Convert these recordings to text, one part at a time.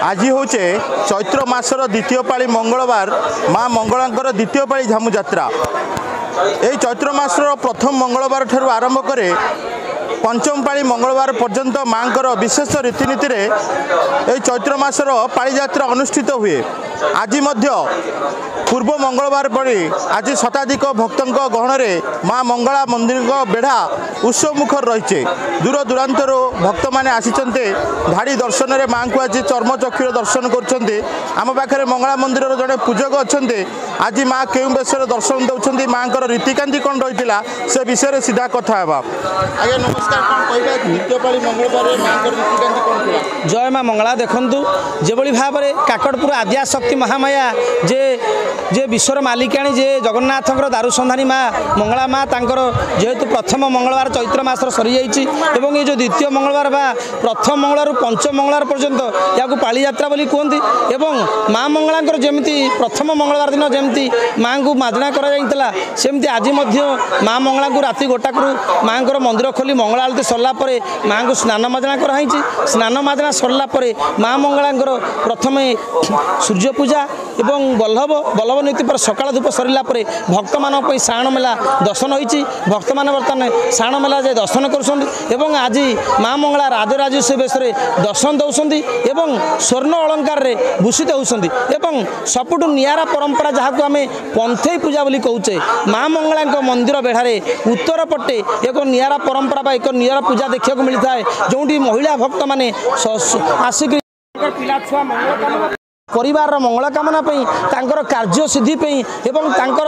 आज हूँ चैत्र मासर द्वितीय पाली मंगलवार माँ मंगलांकर द्वितीय पाली झामु यात्रा। यही चैत्र मासर प्रथम मंगलवार ठारू आरंभ करे पंचम पाली मंगलवार पर्यंत माँ विशेष रीतिनीति यही चैत्र मासर पाली यात्रा अनुष्ठित हुए। आज पूर्व मंगलवार पड़ी आज शताधिक भक्तों गहन माँ मंगला मंदिर बेढ़ा उत्सव मुखर रही। दूर दूरांतर भक्त मैंने आसीचंते धाड़ी दर्शन में माँ को आज चर्मचक्षुर दर्शन करम पाखे मंगला मंदिर जड़े पूजक अच्छा आज माँ क्यों बेश दर्शन दौरान माँ रीतिकांति कौन रही से विषय सीधा कथा आगे नमस्कार द्वितीय पाली मंगलवार माँ रीतिकांति कौन जय माँ मंगला देखु जो भाव में काकटपुर आद्याशक्ति महामाया जे जे विश्वर मालिकाणी जे जगन्नाथ दारुसंधानी माँ मंगला माँ तांकर जेहेतु प्रथम मंगलवार चैत्र मासर सरी जाइए एवं ये जो द्वितीय मंगलवार बा प्रथम मंगलवार पंचम मंगलवार पर्यंत या पाली यात्रा बोली कहते एवं माँ मंगलांकर जमी प्रथम मंगलवार दिन जमी माँ को माजना करमती आज माँ मंगला को राति गोटाकू माँ मंदिर खोली मंगला आलती सरला माँ को स्नान माजना कराई। स्नान माजना सरला माँ मंगलांकर प्रथम सूर्य पूजा एवं बल्लभ नीति पर सकाल धूप सरला भक्त मान श्रावण मेला दर्शन होती। भक्त मान बर्तमान श्रावण मेला जाए दर्शन कर आज माँ मंगला राजराजेश्वरी बेश दर्शन दौरान एवं स्वर्ण अलंकार भूषित होती। सबुठ निरा परंपरा जहाँ को आम पंथई पूजा बोली कहचे माँ मंगला मंदिर बेढ़ारे उत्तर पटे एक निरा परंपरा एक निरा पूजा देखा मिलता है जो महिला भक्त मैंने आसिक पिला छुआ मंगल परिवार मंगल कामना तांकर कार्य सिद्धि एवं तांकर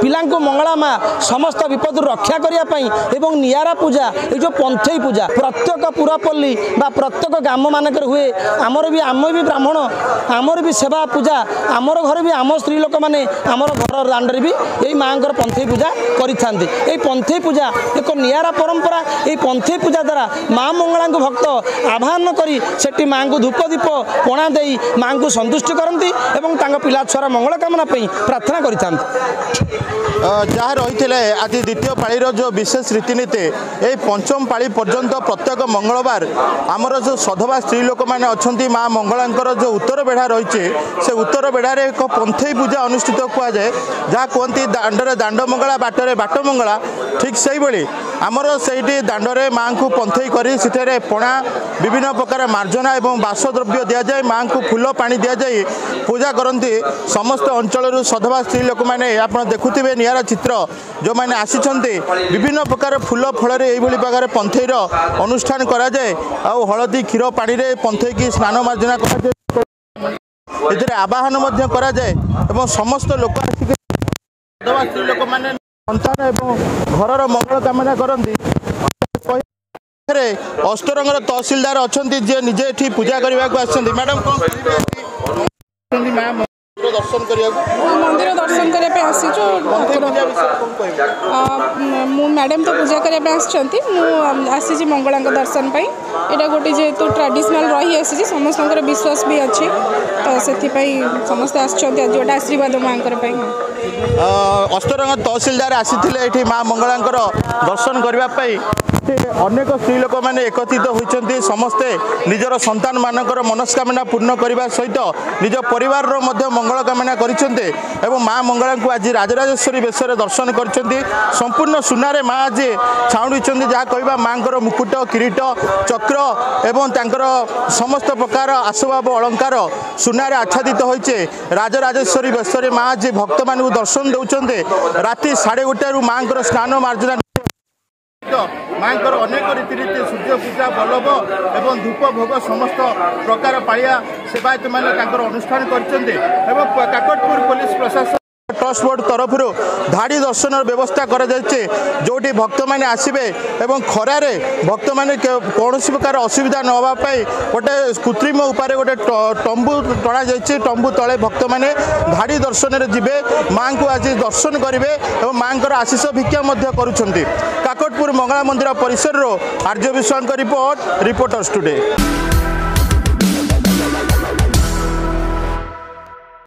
पिला मंगला माँ समस्त विपद रक्षा करने एवं नियारा पूजा ये जो पंथई पूजा प्रत्येक पुरापल्ली बा प्रत्येक ग्राम मानक हुए आमर भी ब्राह्मण आमर भी सेवा पूजा आमर घर भी आम स्त्री लोक मैंने आमर घर दांडे भी यही माँ पंथई पूजा करें। पंथई पूजा एक नियारा परंपरा। ये पंथई पूजा द्वारा माँ मंगला को भक्त आह्वान कर माँ को धूप दीप पणा दे माँ को संतुष्टि करती एवं पिला छुआर मंगल कामना प्रार्थना करें। जहाँ रही आज द्वितीय पाळीर जो विशेष रीतिनीति यही पंचम पाली पर्यंत प्रत्येक मंगलवार आमर जो सधवा स्त्री लोक मैंने अच्छा माँ मंगलांकर जो उत्तर बेढ़ा रही से उत्तर बेढ़ारे एक पंथई पूजा अनुष्ठित कहुए जहाँ कहती दांडरे दांड मंगला बाटरे बाट मंगला ठीक से भाई आमर से दांडरे माँ को पंथई कर पणा विभिन्न प्रकार मार्जना और बासद्रव्य दि जाए माँ को फूल पानी दि जाए पूजा करती। समस्त अंचल सधवा स्त्री लोक मैंने आप देखुवे नियारा चित्र जो मैंने आसीचंते विभिन्न प्रकार फूल फल प्रकार पंथईर अनुष्ठान कराए हलदी क्षीर पानी रे पंथई की स्नान मार्जना कराए आवाहन कराए और समस्त लोक सधवा स्त्री लोक मैंने संतान एवं घर मंगल कामना करती। अष्टरंगर तहसिलदार अच्छा जे निजे ये पूजा करने को मैडम कौन दर्शन मंदिर दर्शन करने मैडम तो पूजा करने आसी मंगला दर्शन पर यहाँ गोटे जेहेतु ट्रेडिशनल रही आसी समस्त विश्वास भी अच्छी तो से समस्ते आज गोटे आशीर्वाद माँ अष्टरंग तहसिलदार आसी माँ मंगला दर्शन करने अनेक स्त्री लोक मैंने एकत्रित होती समस्ते निजर संतान मानकर मनस्कामना पूर्ण करने सहित निज परिवार मंगल कामना करते माँ मंगला को आज राजराजेश्वरी बेश दर्शन कर संपूर्ण सुनारे माँ आज छाउड़ी जहाँ कह माँ मुकुट किरीट चक्र एवं तांकर समस्त प्रकार आसबाब अलंकार सुनारे आच्छादित होइछे राजराजेश्वरी बेश माँ आज भक्त मान दर्शन दौरान राति 1:30 माँ स्नान मार्जना माँ अनेक रीतिनीति सूर्य पूजा बल्लभ एवं धूप भोग समस्त प्रकार पाया सेवायत मैंने अनुष्ठान करते काकटपुर पुलिस प्रशासन ट्रस्ट बोर्ड तरफ धाड़ी दर्शन व्यवस्था जोटी भक्त मैंने आसबे एवं खरारे भक्त मैंने कौन प्रकार असुविधा न होगापाई गोटे कृत्रिम उपाय गोटे तंबू टणा जाइए तंबू तले भक्त मैंने धाड़ी दर्शन जीवे माँ को आज दर्शन करेंगे और माँ आशीष भिक्षा करुँच। काकटपुर मंगला मंदिर परिसर आर्य विश्वास रिपोर्ट रिपोर्टर्स टुडे।